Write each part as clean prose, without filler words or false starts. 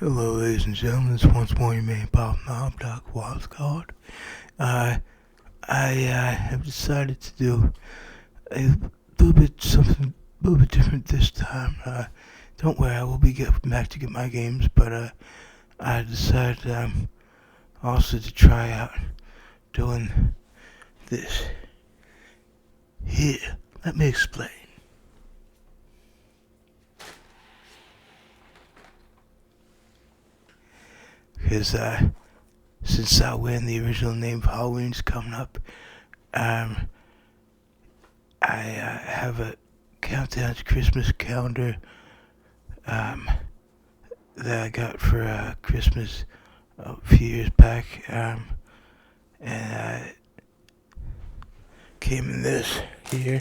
Hello, ladies and gentlemen. It's once more your main pop knob, Doc Wildcard. I have decided to do a little bit different this time. Don't worry, I will be getting back to get my games, but I decided also to try out doing this here. Let me explain. Because since when the original name for Halloween's coming up, um, I have a countdown to Christmas calendar um, that I got for Christmas a few years back, and came in this here.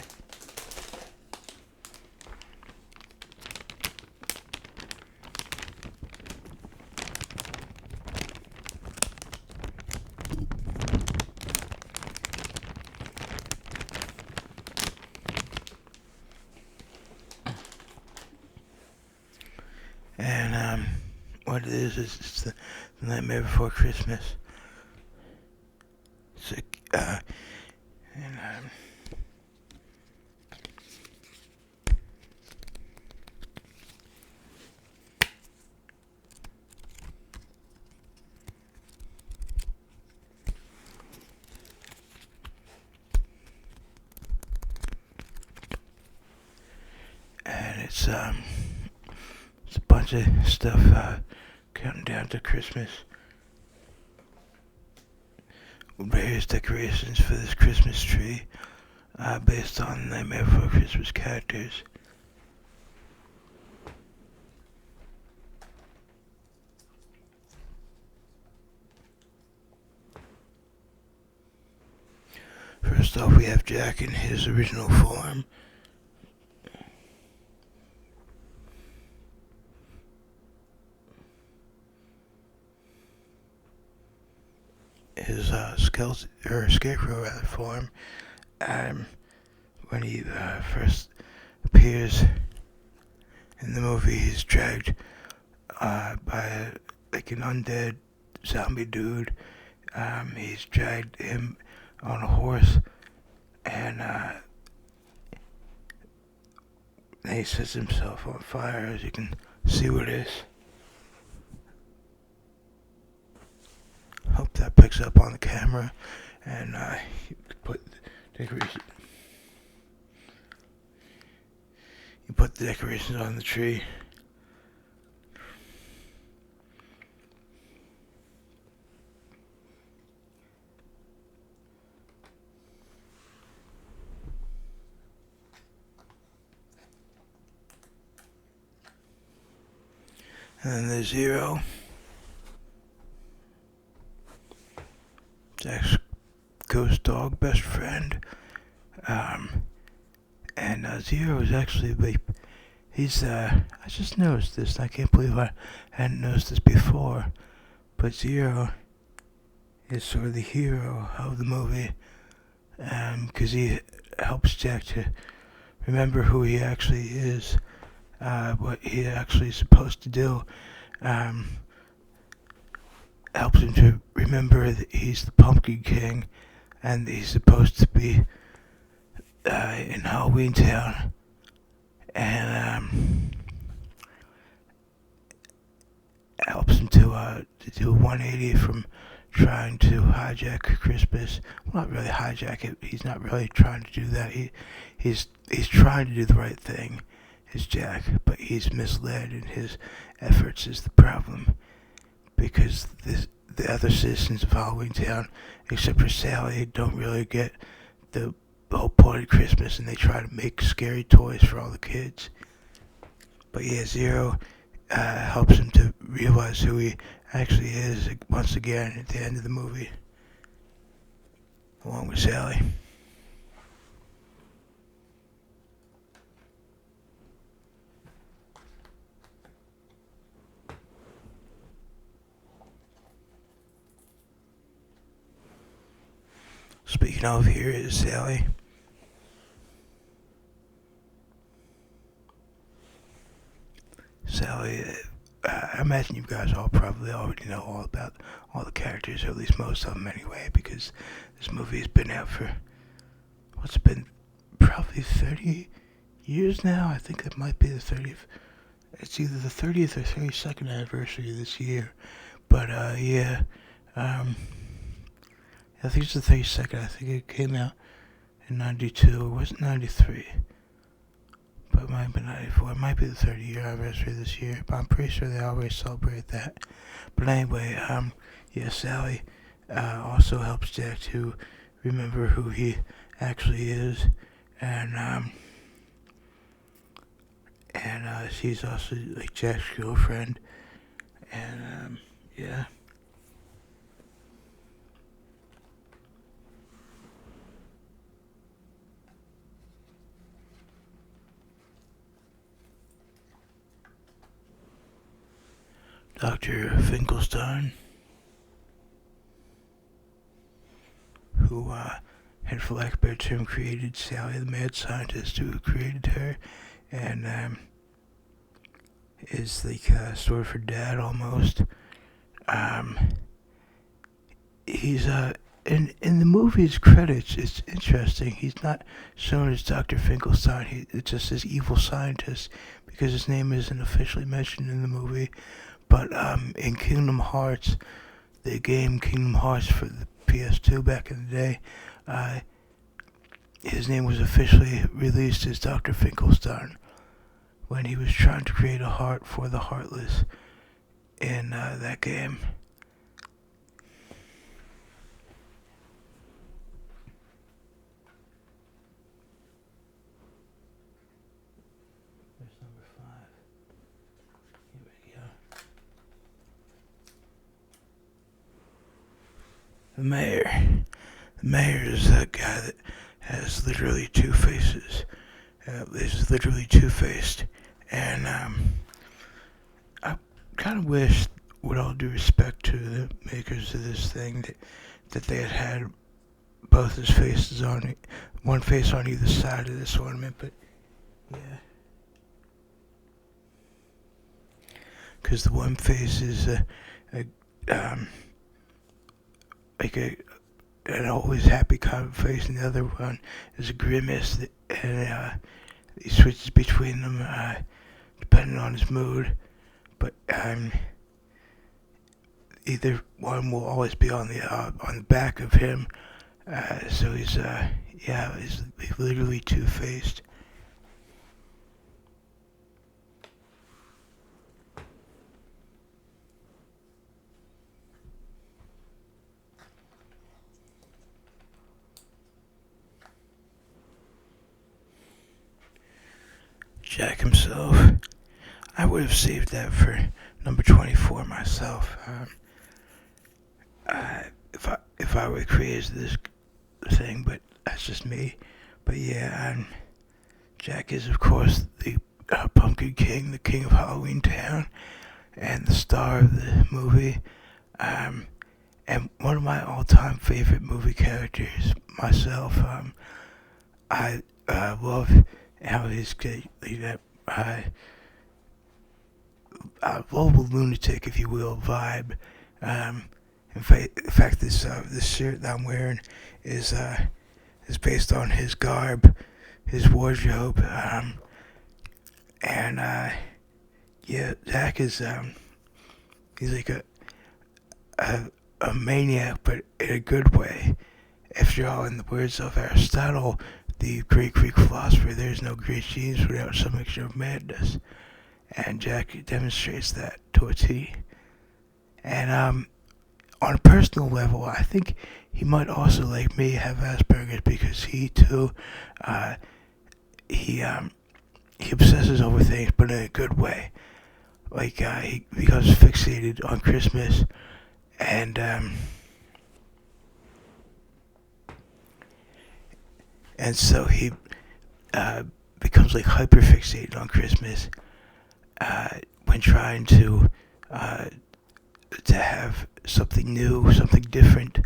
And what it is it's the Nightmare Before Christmas. It's and it's a bunch of stuff counting down to Christmas. Various decorations for this Christmas tree, based on Nightmare Before Christmas characters. First off, we have Jack in his original form. His skeleton or scarecrow rather form. When he first appears in the movie, he's dragged by like an undead zombie dude. He's dragged him on a horse, and he sets himself on fire, as you can see what it is. Hope that picks up on the camera, and put decorations. You put the decorations on the tree. And then there's Zero, Jack's ghost dog best friend. And Zero is actually like, he's I just noticed this, and I can't believe I hadn't noticed this before, but Zero is sort of the hero of the movie, because he helps Jack to remember who he actually is, what he actually is supposed to do. Helps him to remember that he's the Pumpkin King, and he's supposed to be in Halloween Town, and helps him to do a 180 from trying to hijack Christmas. Well, not really hijack it. He's not really trying to do that. He's trying to do the right thing, is Jack, but he's misled in his efforts is the problem, because the other citizens of Halloween Town, except for Sally, don't really get the whole point of Christmas, and they try to make scary toys for all the kids. But yeah, Zero helps him to realize who he actually is once again at the end of the movie, along with Sally. Speaking of, here is Sally. Sally, I'm imagine you guys all probably already know all about all the characters, or at least most of them anyway, because this movie has been out for, what's it been, probably 30 years now? I think it might be the 30th. It's either the 30th or 32nd anniversary this year. But, yeah. I think it's the 32nd. I think it came out in 92. It wasn't 93. But it might be 94. It might be the 30-year anniversary this year. But I'm pretty sure they always celebrate that. But anyway, yeah, Sally also helps Jack to remember who he actually is. And she's also like Jack's girlfriend. And, yeah. Dr. Finkelstein, who, had, for lack of a better term, created Sally, the mad scientist who created her, and, is like, sort of her dad almost. He's, in the movie's credits, it's interesting. He's not shown as Dr. Finkelstein. It's just this evil scientist because his name isn't officially mentioned in the movie. But in Kingdom Hearts, the game Kingdom Hearts for the PS2 back in the day, his name was officially released as Dr. Finkelstein when he was trying to create a heart for the Heartless in that game. There's number 5. Here we go. The mayor. The mayor is that guy that has literally two faces. Is literally two-faced. And I kind of wish, with all due respect to the makers of this thing, that they had both his faces on it, one face on either side of this ornament. But yeah, because the one face is like an always happy kind of face, and the other one is a grimace, and he switches between them depending on his mood. But either one will always be on the back of him. So he's literally two-faced. Jack himself, I would have saved that for number 24 myself. If I would have created this thing, but that's just me. But yeah, Jack is of course the Pumpkin King, the king of Halloween Town, and the star of the movie. And one of my all-time favorite movie characters myself. I love how he's that global lunatic, if you will, vibe. In fact, this shirt that I'm wearing is based on his garb, his wardrobe, and yeah, Zach is he's like a maniac, but in a good way. After all, in the words of Aristotle, the great Greek philosopher, there's no great genius without some mixture of madness. And Jack demonstrates that to a T. And on a personal level, I think he might also, like me, have Asperger's, because he too, he obsesses over things, but in a good way. Like he becomes fixated on Christmas, and so he becomes like hyper fixated on Christmas when trying to have something new, something different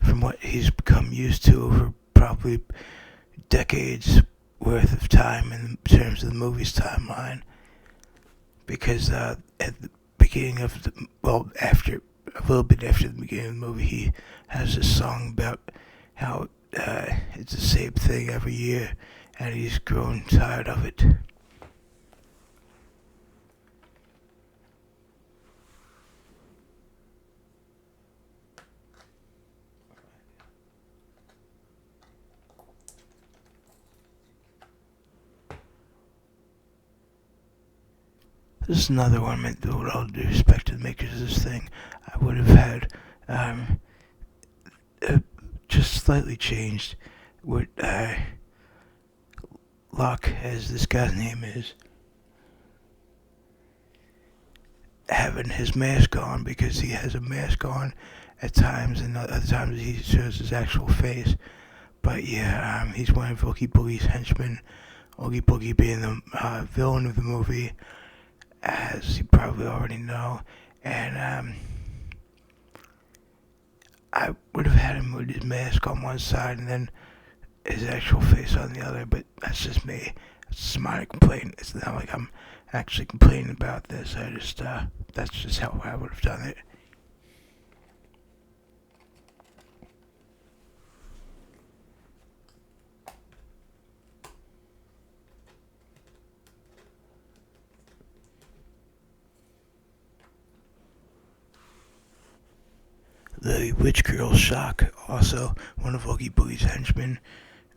from what he's become used to over probably decades worth of time in terms of the movie's timeline. Because beginning of after a little bit after the beginning of the movie, he has a song about how it's the same thing every year, and he's grown tired of it. This is another one meant to, with all due respect to the makers of this thing, I would have had just slightly changed what Locke, as this guy's name is, having his mask on, because he has a mask on at times, and other times he shows his actual face. But yeah, he's one of Oogie Boogie's henchmen. Oogie Boogie being the villain of the movie, as you probably already know. And I would have had him with his mask on one side and then his actual face on the other, but that's just me. It's just my complaint. It's not like I'm actually complaining about this. That's just how I would have done it. The witch girl Shock, also one of Oogie Boogie's henchmen.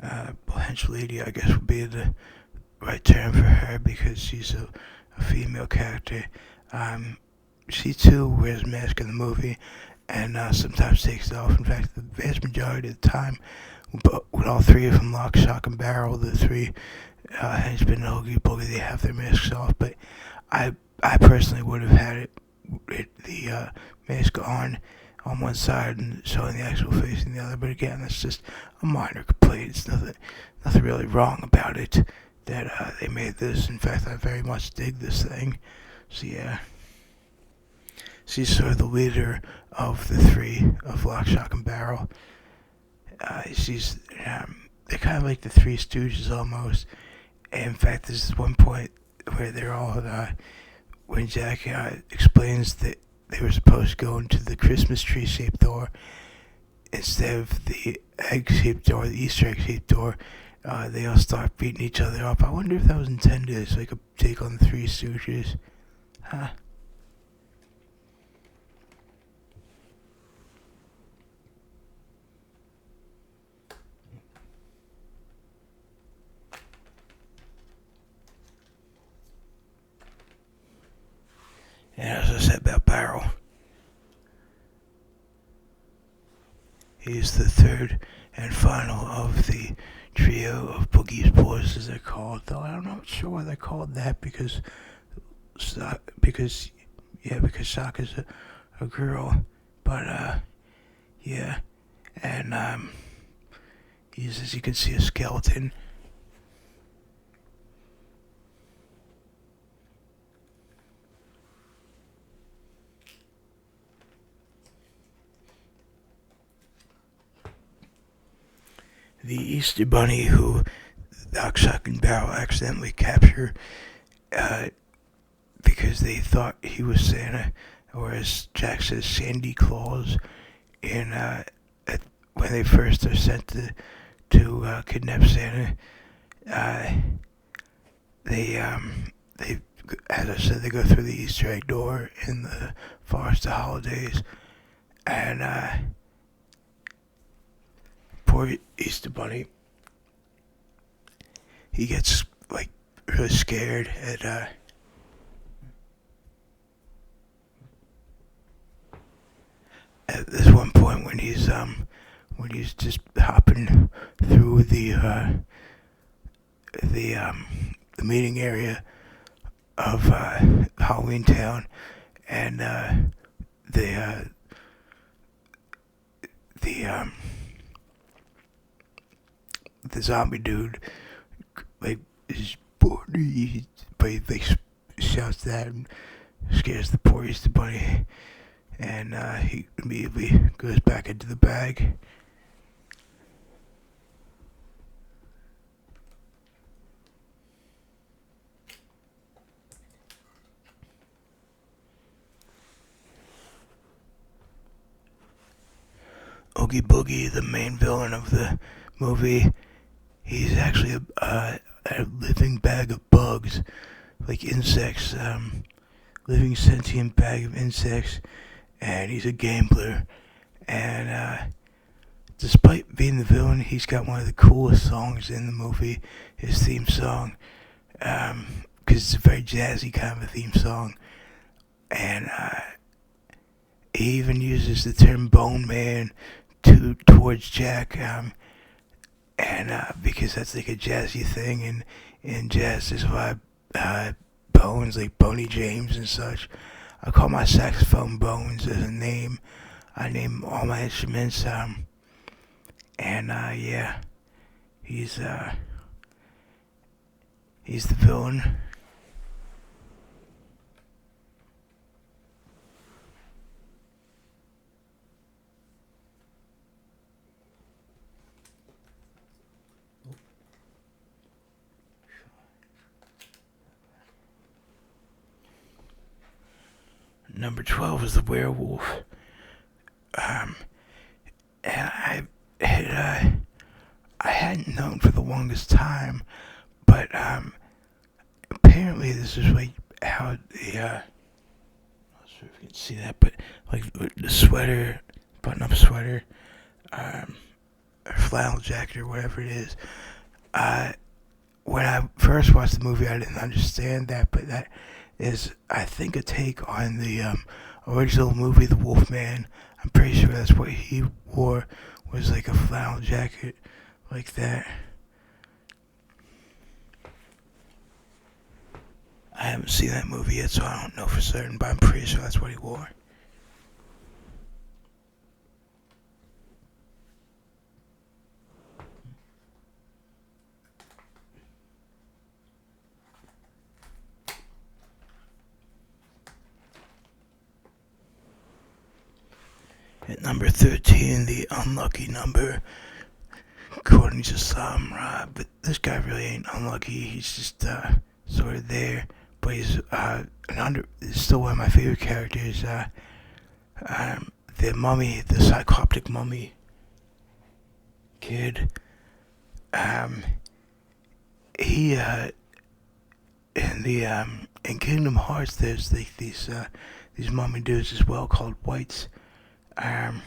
Hench lady, I guess, would be the right term for her, because she's a female character. She too wears a mask in the movie, and sometimes takes it off. In fact, the vast majority of the time, with all three of them, Lock, Shock, and Barrel, the three henchmen and Oogie Boogie, they have their masks off. But I personally would have had the mask on one side and showing the actual face in the other. But again, that's just a minor complaint. It's nothing really wrong about it that they made this. In fact, I very much dig this thing. So yeah, she's sort of the leader of the three, of Lock, Shock, and Barrel. They're kind of like the Three Stooges almost. And in fact, there's one point where they're all when Jack explains that they were supposed to go into the Christmas tree shaped door instead of the egg shaped door, the Easter egg shaped door. They all start beating each other up. I wonder if that was intended as like a take on the Three Stooges. Huh? And as I said about Barrel, he's the third and final of the trio of Boogie's Boys, as they're called. Though I'm not sure why they're called that, because Shock is a girl. But yeah, and he's, as you can see, a skeleton. The Easter Bunny, who Lock, Shock, and Barrel accidentally capture because they thought he was Santa, or as Jack says, Sandy Claus, in when they first are sent to kidnap Santa. They as I said, they go through the Easter egg door in the Forest of Holidays, and poor Easter Bunny, he gets like really scared at this one point when he's just hopping through the meeting area of Halloween Town, and the the zombie dude like is bored, but he like shouts that and scares the poor Easter Bunny, and he immediately goes back into the bag. Oogie Boogie, the main villain of the movie, he's actually a living bag of bugs, like insects, living sentient bag of insects, and he's a gambler. And despite being the villain, he's got one of the coolest songs in the movie, his theme song, because it's a very jazzy kind of a theme song. And he even uses the term Bone Man towards Jack, and because that's like a jazzy thing, and in jazz there's a lot of bones, like Boney James and such. I call my saxophone Bones as a name. I name all my instruments, and yeah, he's the villain. Number 12 is the werewolf. And I hadn't known for the longest time, but apparently this is like how the I'm not sure if you can see that, but like the sweater, button-up sweater, or flannel jacket or whatever it is. When I first watched the movie, I didn't understand that, but that is, I think, a take on the original movie, The Wolfman. I'm pretty sure that's what he wore, was like a flannel jacket like that. I haven't seen that movie yet, so I don't know for certain, but I'm pretty sure that's what he wore. At number 13, the unlucky number, according to some, but this guy really ain't unlucky. He's just sort of there, but he's still one of my favorite characters. The mummy, the cycloptic mummy kid. He in Kingdom Hearts, there's like these mummy dudes as well called whites. And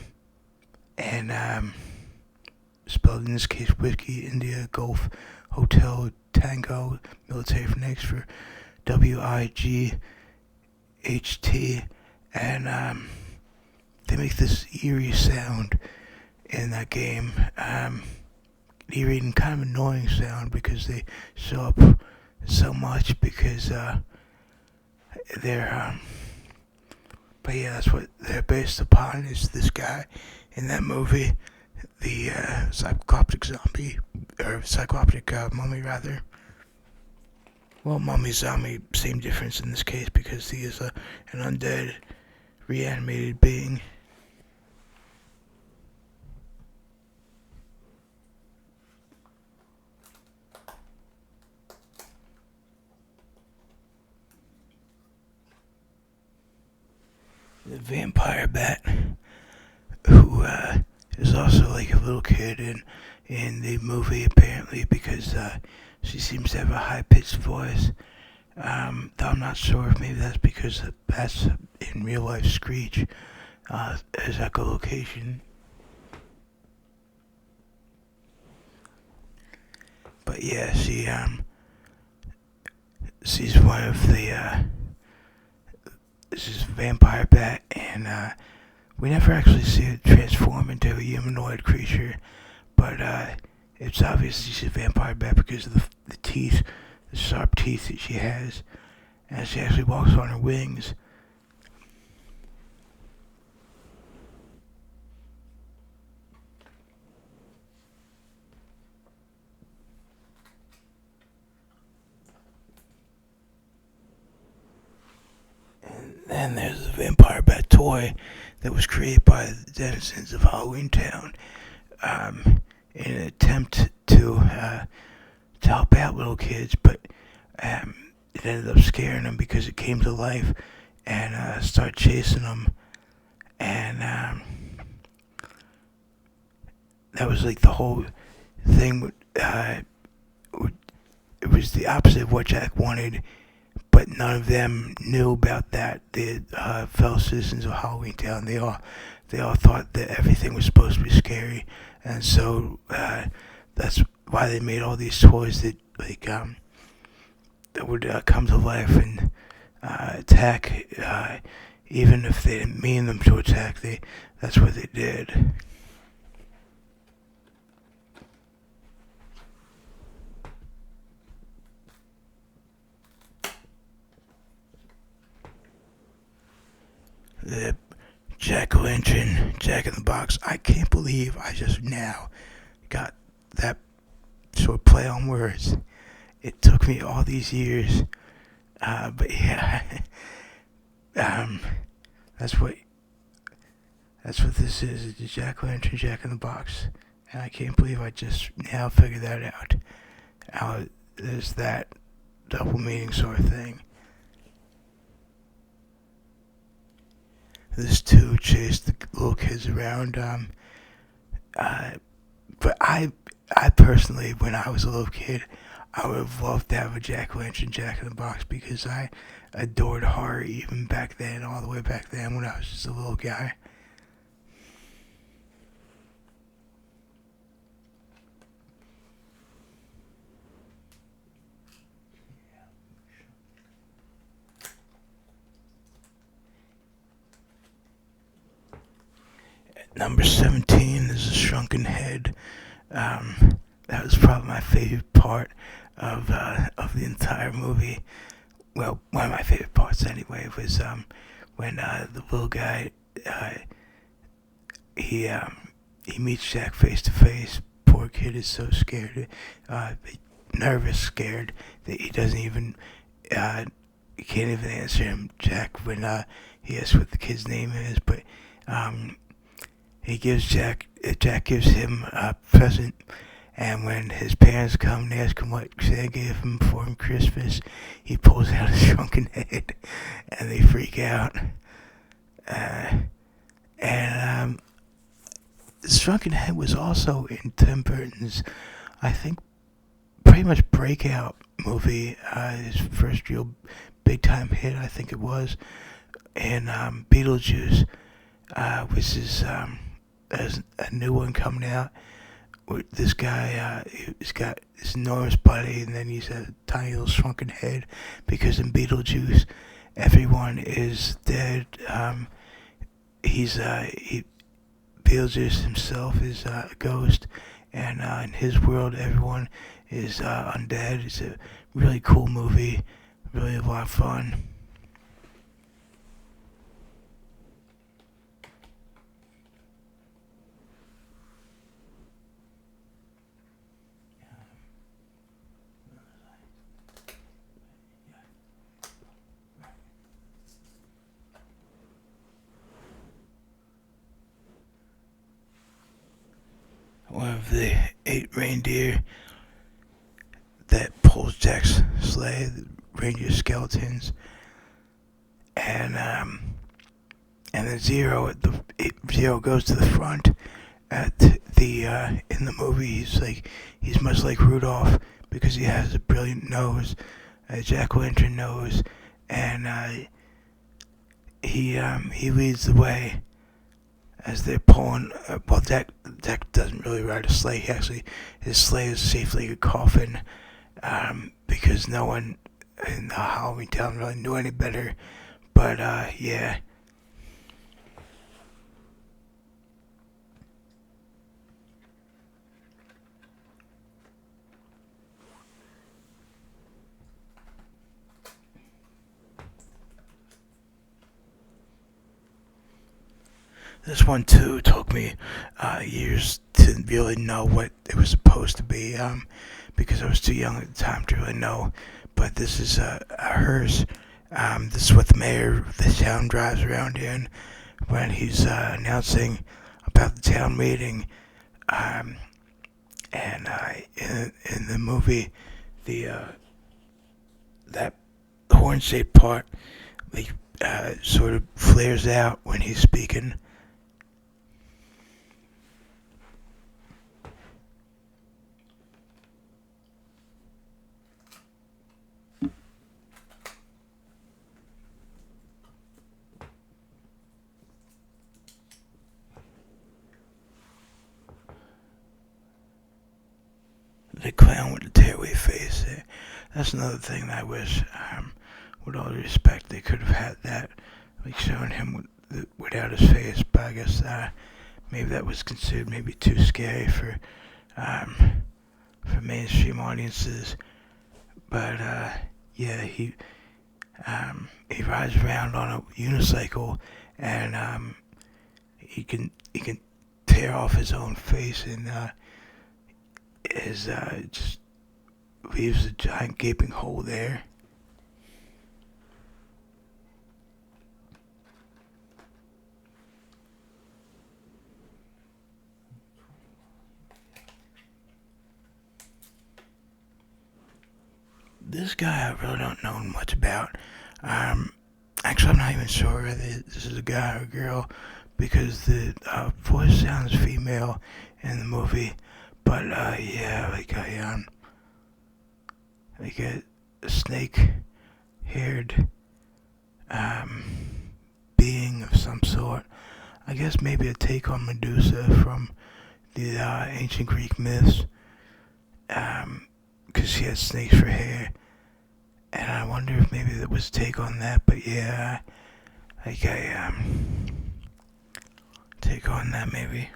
spelled in this case Whiskey India Golf Hotel Tango military phonetics for WIGHT, and they make this eerie sound in that game. Eerie and kind of annoying sound because they show up so much because they're but yeah, that's what they're based upon, is this guy in that movie, the cycloptic zombie, or cycloptic mummy rather. Well, mummy zombie, same difference in this case because he is an undead, reanimated being. The vampire bat, who is also like a little kid in the movie apparently, because she seems to have a high-pitched voice. Though I'm not sure if maybe that's because bats in real life screech as echolocation. But yeah, she's one of the this is Vampire Bat, and we never actually see it transform into a humanoid creature, but it's obvious she's a Vampire Bat because of the teeth, the sharp teeth that she has, and she actually walks on her wings. Then there's the Vampire Bat toy that was created by the denizens of Halloween Town in an attempt to help out little kids, but it ended up scaring them because it came to life and started chasing them. And that was like the whole thing. It was the opposite of what Jack wanted, but none of them knew about that. The fellow citizens of Halloween Town, they all thought that everything was supposed to be scary, and so that's why they made all these toys that that would come to life and attack, even if they didn't mean them to attack. That's what they did. The Jack-o'-lantern, Jack in the Box. I can't believe I just now got that sort of play on words. It took me all these years, but yeah, um, that's what this is. It's a Jack-o'-lantern, Jack in the Box, and I can't believe I just now figured that out. How there's that double meaning sort of thing. This too chased the little kids around. But I personally, when I was a little kid, I would have loved to have a Jack-o'-lantern, Jack in the Box, because I adored horror even back then, all the way back then when I was just a little guy. Number 17 is a shrunken head. That was probably my favorite part of the entire movie. Well, one of my favorite parts anyway was when the little guy he meets Jack face to face. Poor kid is so scared, nervous, scared that he doesn't even he can't even answer him. Jack when he asks what the kid's name is, but he gives Jack gives him a present, and when his parents come and ask him what Santa gave him for Christmas, he pulls out a shrunken head, and they freak out. And the shrunken head was also in Tim Burton's, I think, pretty much breakout movie, his first real big time hit, I think it was, and Beetlejuice, which is there's a new one coming out. This guy, he's got this enormous body, and then he's a tiny little shrunken head. Because in Beetlejuice, everyone is dead. Beetlejuice himself is a ghost, and in his world, everyone is undead. It's a really cool movie, really a lot of fun. One of the 8 reindeer that pulls Jack's sleigh, the reindeer skeletons, and then Zero goes to the front. At the in the movie, he's much like Rudolph because he has a brilliant nose, a jack-o'-lantern nose, and he leads the way as they're pulling. Well, Jack doesn't really ride a sleigh. His sleigh is safely a coffin, because no one in the Halloween Town really knew any better. But yeah. This one too took me years to really know what it was supposed to be, because I was too young at the time to really know. But this is a hearse. This is what the mayor of the town drives around in when he's announcing about the town meeting. And in the movie, the that horn-shaped part, like, sort of flares out when he's speaking. clown with the tearaway face. That's another thing that I wish, with all due respect, they could have had that, like showing him without his face. But I guess maybe that was considered maybe too scary for mainstream audiences. But yeah, he rides around on a unicycle, and he can tear off his own face, and just leaves a giant gaping hole there. This guy I really don't know much about. Actually, I'm not even sure whether this is a guy or a girl, because the voice sounds female in the movie. But yeah, like a snake-haired being of some sort. I guess maybe a take on Medusa from the ancient Greek myths, because she had snakes for hair. And I wonder if maybe there was a take on that. But yeah, like I take on that maybe.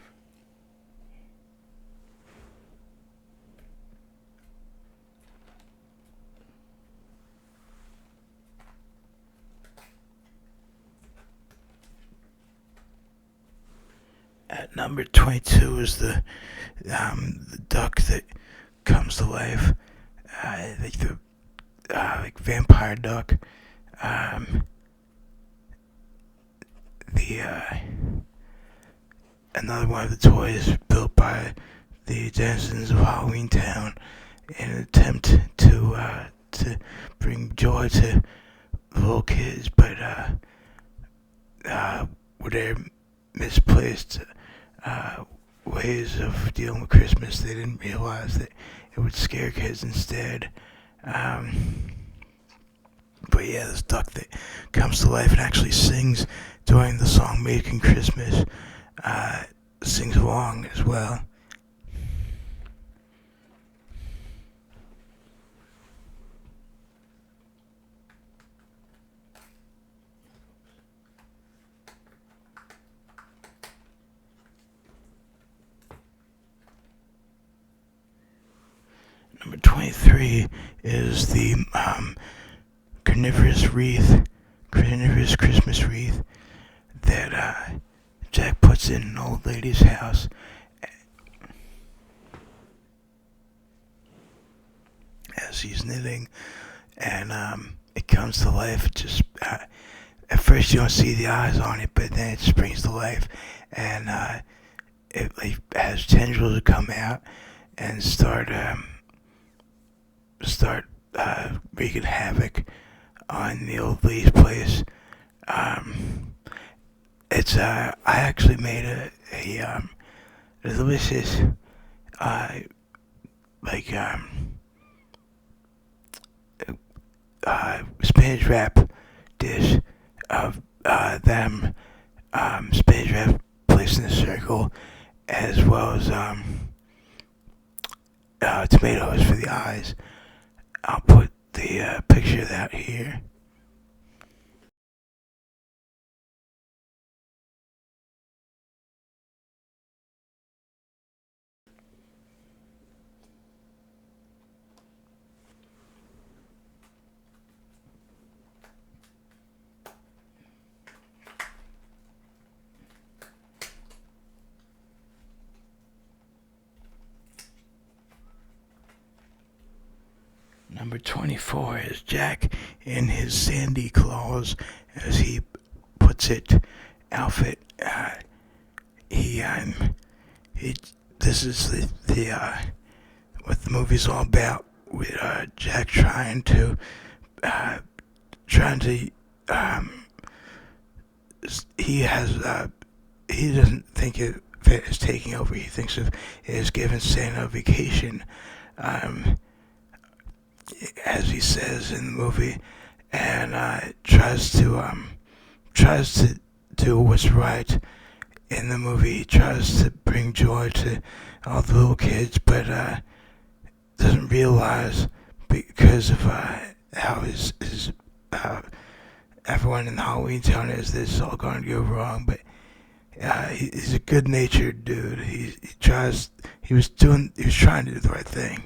At number 22 is the duck that comes to life, like the like vampire duck. The Another one of the toys built by the denizens of Halloween Town in an attempt to bring joy to little kids, but with their misplaced ways of dealing with Christmas, they didn't realize that it would scare kids instead. But yeah, this duck that comes to life and actually sings during the song Making Christmas, sings along as well. Number 23 is the carnivorous Christmas wreath that Jack puts in an old lady's house as he's knitting, and it comes to life. It just at first you don't see the eyes on it, but then it springs to life, and it like has tendrils that come out and start wreaking havoc on the old lady's place. It's I actually made a delicious like spinach wrap dish of them spinach wrap placed in a circle, as well as tomatoes for the eyes. I'll put the picture of that here. Number 24 is Jack in his Sandy Claus, as he puts it, outfit. This is the what the movie's all about, with Jack trying to he doesn't think it is taking over. He thinks of it as giving Santa a vacation. As he says in the movie, and tries to do what's right in the movie. He tries to bring joy to all the little kids, but doesn't realize because of how his everyone in Halloween Town is, this is all going to go wrong. But he's a good-natured dude. He was trying to do the right thing.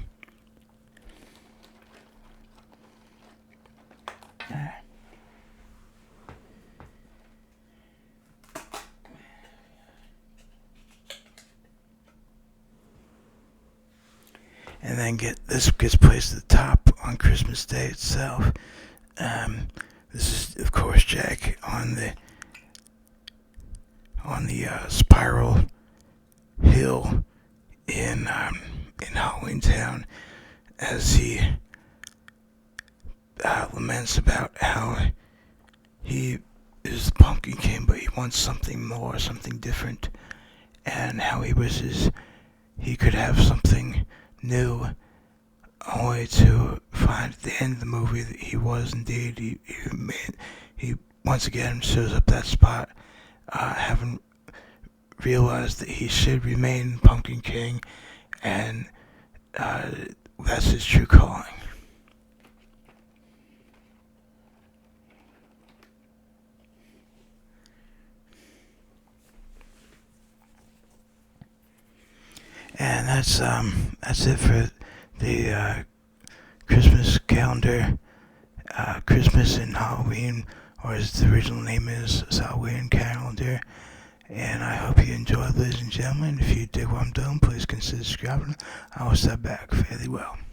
And then gets placed at the top on Christmas Day itself. This is, of course, Jack on the spiral hill in Halloween Town, as he laments about how he is the Pumpkin King, but he wants something more, something different, and how he wishes he could have something new, only to find at the end of the movie that he was indeed, he once again shows up that spot, having realized that he should remain Pumpkin King, and that's his true calling. And that's it for the Christmas calendar, Christmas and Halloween, or as the original name is, Halloween calendar. And I hope you enjoyed, ladies and gentlemen. If you dig what I'm doing, please consider subscribing. I will step back fairly well.